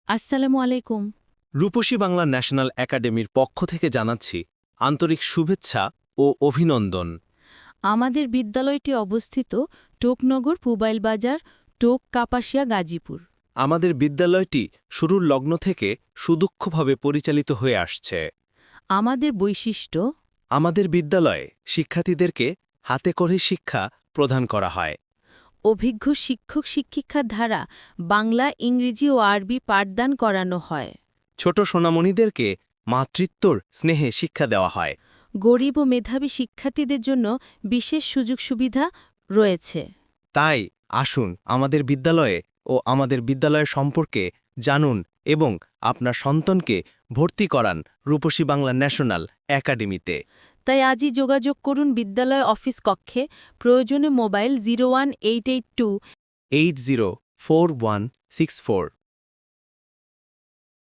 আসসালামু আলাইকুম। রূপসী বাংলা ন্যাশনাল একাডেমির পক্ষ থেকে জানাচ্ছি আন্তরিক শুভেচ্ছা ও অভিনন্দন। আমাদের বিদ্যালয়টি অবস্থিত টোকনগর পুবাইল বাজার, টোক কাপাসিয়া গাজীপুর। আমাদের বিদ্যালয়টি শুরুর লগ্ন থেকে সুদক্ষভাবে পরিচালিত হয়ে আসছে। আমাদের বৈশিষ্ট্য: আমাদের বিদ্যালয়ে শিক্ষার্থীদেরকে হাতে করে শিক্ষা প্রদান করা হয়। অভিজ্ঞ শিক্ষক শিক্ষিকার দ্বারা বাংলা, ইংরেজি ও আরবি পাঠদান করানো হয়। ছোট সোনামণিদেরকে মাতৃত্বর স্নেহে শিক্ষা দেওয়া হয়। গরিব ও মেধাবী শিক্ষার্থীদের জন্য বিশেষ সুযোগ সুবিধা রয়েছে। তাই আসুন আমাদের বিদ্যালয়ে ও আমাদের বিদ্যালয়ের সম্পর্কে জানুন এবং আপনার সন্তানকে ভর্তি করান রূপসী বাংলা ন্যাশনাল একাডেমিতে। তাই আজই যোগাযোগ করুন বিদ্যালয় অফিস কক্ষে। প্রয়োজনে মোবাইল 01882 804164